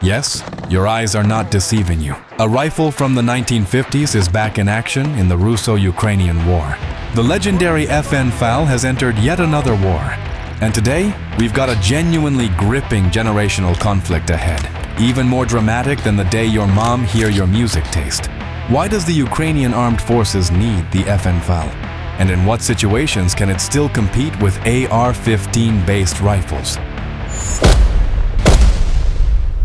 Yes, your eyes are not deceiving you. A rifle from the 1950s is back in action in the Russo-Ukrainian War. The legendary FN FAL has entered yet another war. And today, we've got a genuinely gripping generational conflict ahead, even more dramatic than the day your mom hear your music taste. Why does the Ukrainian armed forces need the FN FAL? And in what situations can it still compete with AR-15-based rifles?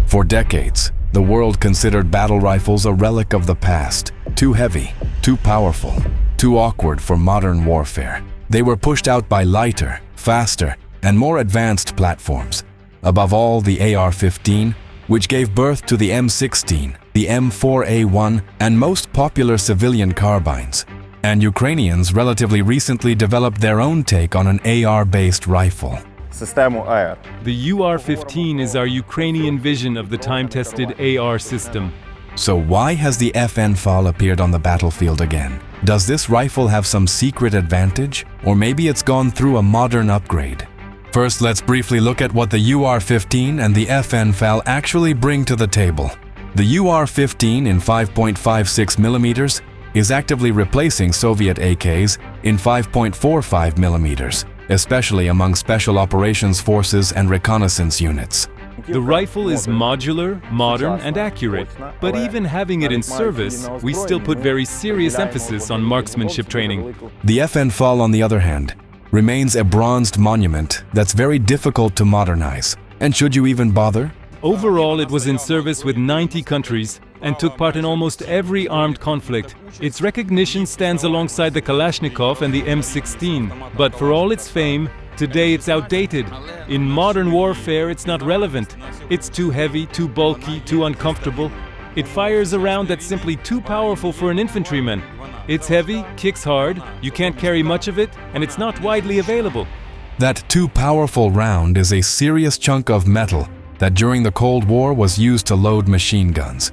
For decades, the world considered battle rifles a relic of the past, too heavy, too powerful, too awkward for modern warfare. They were pushed out by lighter, faster, and more advanced platforms. Above all, the AR-15, which gave birth to the M16, the M4A1, and most popular civilian carbines. And Ukrainians relatively recently developed their own take on an AR-based rifle. The UAR-15 is our Ukrainian vision of the time-tested AR system. So why has the FN FAL appeared on the battlefield again? Does this rifle have some secret advantage? Or maybe it's gone through a modern upgrade? First, let's briefly look at what the UAR-15 and the FN FAL actually bring to the table. The UAR-15 in 5.56 millimeters is actively replacing Soviet AKs in 5.45 millimeters, especially among Special Operations Forces and reconnaissance units. The rifle is modular, modern, and accurate, but even having it in service, we still put very serious emphasis on marksmanship training. The FN FAL, on the other hand, remains a bronzed monument that's very difficult to modernize. And should you even bother? Overall, it was in service with 90 countries and took part in almost every armed conflict. Its recognition stands alongside the Kalashnikov and the M16, but for all its fame, today it's outdated. In modern warfare, it's not relevant. It's too heavy, too bulky, too uncomfortable. It fires a round that's simply too powerful for an infantryman. It's heavy, kicks hard, you can't carry much of it, and it's not widely available. That too powerful round is a serious chunk of metal that during the Cold War was used to load machine guns.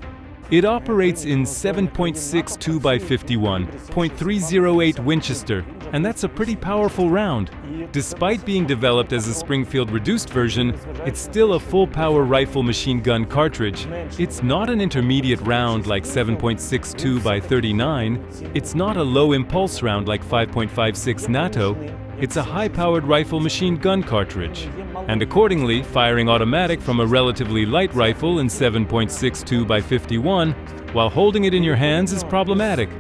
It operates in 7.62 by 51, .308 Winchester, and that's a pretty powerful round. Despite being developed as a Springfield reduced version, it's still a full-power rifle machine gun cartridge. It's not an intermediate round like 7.62 by 39. It's not a low-impulse round like 5.56 NATO. It's a high-powered rifle machine gun cartridge. And accordingly, firing automatic from a relatively light rifle in 7.62 by 51 while holding it in your hands is problematic.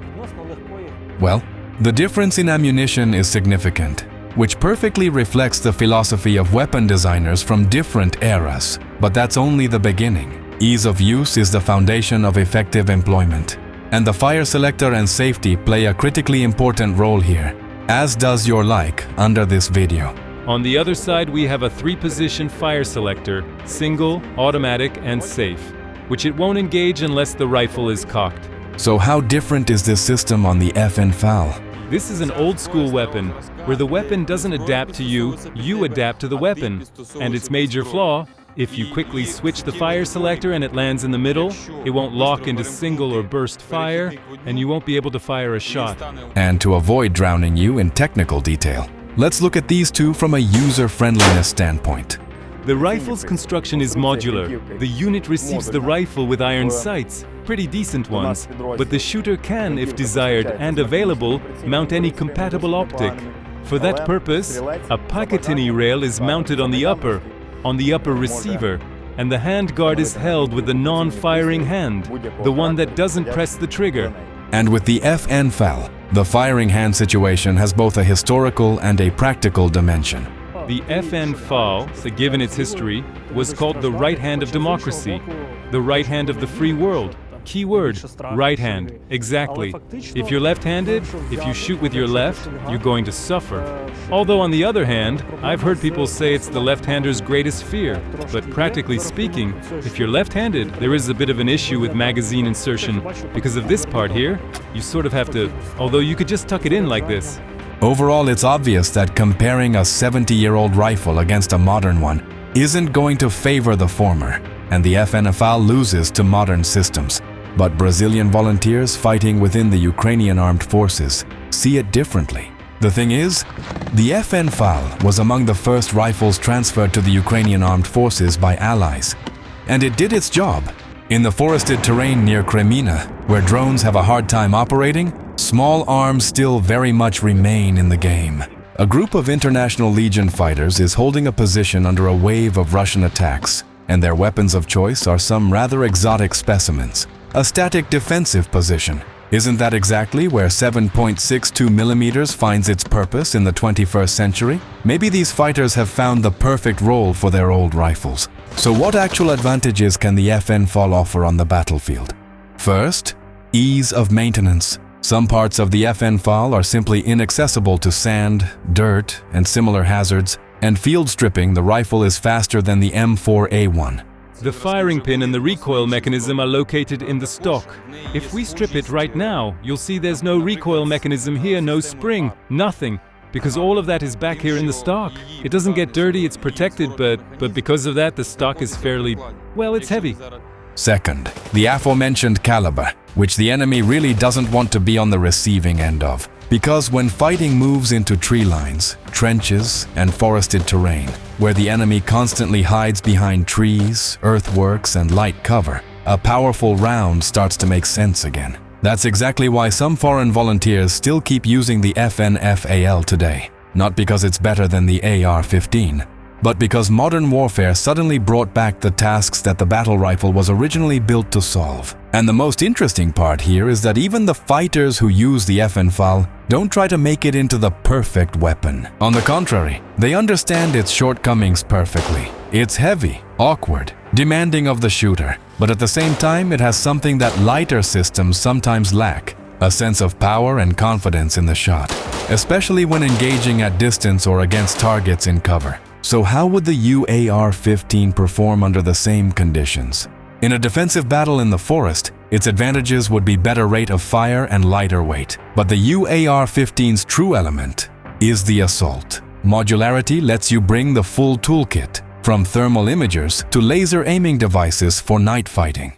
Well, the difference in ammunition is significant, which perfectly reflects the philosophy of weapon designers from different eras. But that's only the beginning. Ease of use is the foundation of effective employment. And the fire selector and safety play a critically important role here, as does your like under this video. On the other side, we have a 3-position fire selector, single, automatic, and safe, which it won't engage unless the rifle is cocked. So how different is this system on the FN FAL? This is an old-school weapon, where the weapon doesn't adapt to you, you adapt to the weapon. And its major flaw, if you quickly switch the fire selector and it lands in the middle, it won't lock into single or burst fire, and you won't be able to fire a shot. And to avoid drowning you in technical detail, let's look at these two from a user-friendliness standpoint. The rifle's construction is modular. The unit receives the rifle with iron sights, pretty decent ones, but the shooter can, if desired and available, mount any compatible optic. For that purpose, a Picatinny rail is mounted on the upper receiver, and the handguard is held with the non-firing hand, the one that doesn't press the trigger. And with the FN FAL, the firing hand situation has both a historical and a practical dimension. The FN FAL, given its history, was called the right hand of democracy, the right hand of the free world. Key word, right hand, exactly. If you're left-handed, if you shoot with your left, you're going to suffer. Although on the other hand, I've heard people say it's the left-hander's greatest fear. But practically speaking, if you're left-handed, there is a bit of an issue with magazine insertion. Because of this part here, you sort of have to, although you could just tuck it in like this. Overall, it's obvious that comparing a 70-year-old rifle against a modern one isn't going to favor the former, and the FN FAL loses to modern systems. But Brazilian volunteers fighting within the Ukrainian armed forces see it differently. The thing is, the FN FAL was among the first rifles transferred to the Ukrainian armed forces by allies. And it did its job. In the forested terrain near Kreminna, where drones have a hard time operating, small arms still very much remain in the game. A group of International Legion fighters is holding a position under a wave of Russian attacks, and their weapons of choice are some rather exotic specimens. A static defensive position. Isn't that exactly where 7.62mm finds its purpose in the 21st century? Maybe these fighters have found the perfect role for their old rifles. So what actual advantages can the FN FAL offer on the battlefield? First, ease of maintenance. Some parts of the FN FAL are simply inaccessible to sand, dirt, and similar hazards, and field stripping the rifle is faster than the M4A1. The firing pin and the recoil mechanism are located in the stock. If we strip it right now, you'll see there's no recoil mechanism here, no spring, nothing. Because all of that is back here in the stock. It doesn't get dirty, it's protected, but because of that, the stock is fairly, well, it's heavy. Second, the aforementioned caliber, which the enemy really doesn't want to be on the receiving end of. Because when fighting moves into tree lines, trenches, and forested terrain, where the enemy constantly hides behind trees, earthworks, and light cover, a powerful round starts to make sense again. That's exactly why some foreign volunteers still keep using the FN FAL today. Not because it's better than the UAR-15, but because modern warfare suddenly brought back the tasks that the battle rifle was originally built to solve. And the most interesting part here is that even the fighters who use the FN FAL don't try to make it into the perfect weapon. On the contrary, they understand its shortcomings perfectly. It's heavy, awkward, demanding of the shooter, but at the same time it has something that lighter systems sometimes lack, a sense of power and confidence in the shot, especially when engaging at distance or against targets in cover. So how would the UAR-15 perform under the same conditions? In a defensive battle in the forest, its advantages would be better rate of fire and lighter weight. But the UAR-15's true element is the assault. Modularity lets you bring the full toolkit, from thermal imagers to laser aiming devices for night fighting.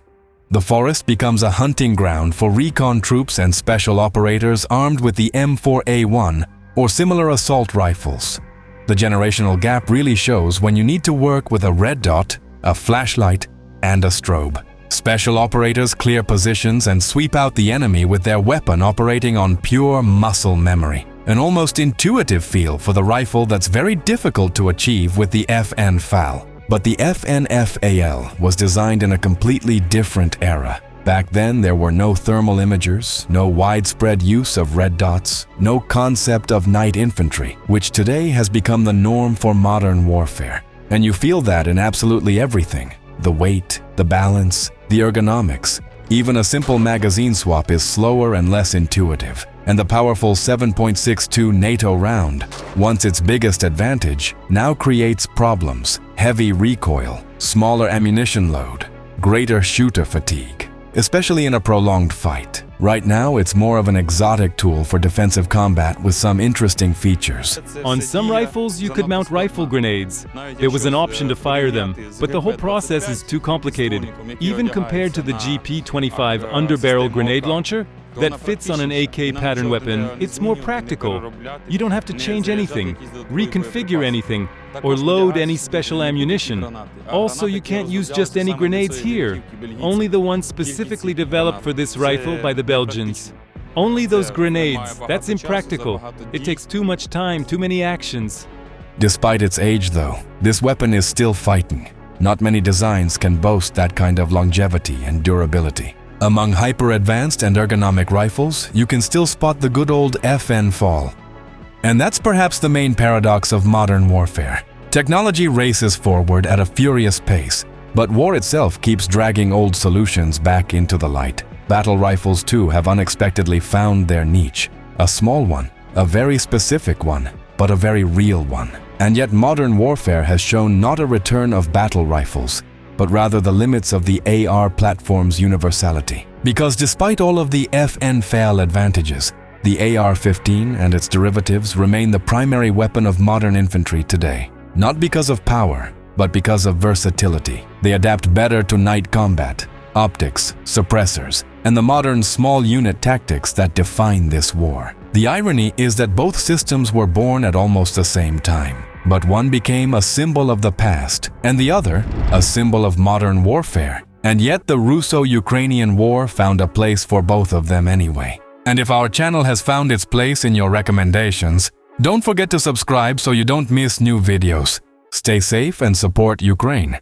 The forest becomes a hunting ground for recon troops and special operators armed with the M4A1 or similar assault rifles. The generational gap really shows when you need to work with a red dot, a flashlight, and a strobe. Special operators clear positions and sweep out the enemy with their weapon operating on pure muscle memory. An almost intuitive feel for the rifle that's very difficult to achieve with the FN FAL. But the FN FAL was designed in a completely different era. Back then, there were no thermal imagers, no widespread use of red dots, no concept of night infantry, which today has become the norm for modern warfare. And you feel that in absolutely everything. The weight, the balance, the ergonomics. Even a simple magazine swap is slower and less intuitive. And the powerful 7.62 NATO round, once its biggest advantage, now creates problems. Heavy recoil, smaller ammunition load, greater shooter fatigue, especially in a prolonged fight. Right now, it's more of an exotic tool for defensive combat with some interesting features. On some rifles, you could mount rifle grenades. There was an option to fire them, but the whole process is too complicated. Even compared to the GP25 underbarrel grenade launcher, that fits on an AK pattern weapon, it's more practical. You don't have to change anything, reconfigure anything, or load any special ammunition. Also, you can't use just any grenades here. Only the ones specifically developed for this rifle by the Belgians. Only those grenades. That's impractical. It takes too much time, too many actions. Despite its age though, this weapon is still fighting. Not many designs can boast that kind of longevity and durability. Among hyper-advanced and ergonomic rifles, you can still spot the good old FN FAL. And that's perhaps the main paradox of modern warfare. Technology races forward at a furious pace, but war itself keeps dragging old solutions back into the light. Battle rifles too have unexpectedly found their niche. A small one, a very specific one, but a very real one. And yet modern warfare has shown not a return of battle rifles, but rather the limits of the AR platform's universality. Because despite all of the FN FAL advantages, the UAR-15 and its derivatives remain the primary weapon of modern infantry today. Not because of power, but because of versatility. They adapt better to night combat, optics, suppressors, and the modern small unit tactics that define this war. The irony is that both systems were born at almost the same time. but one became a symbol of the past, and the other a symbol of modern warfare. And yet the Russo-Ukrainian War found a place for both of them anyway. And if our channel has found its place in your recommendations, don't forget to subscribe so you don't miss new videos. Stay safe and support Ukraine.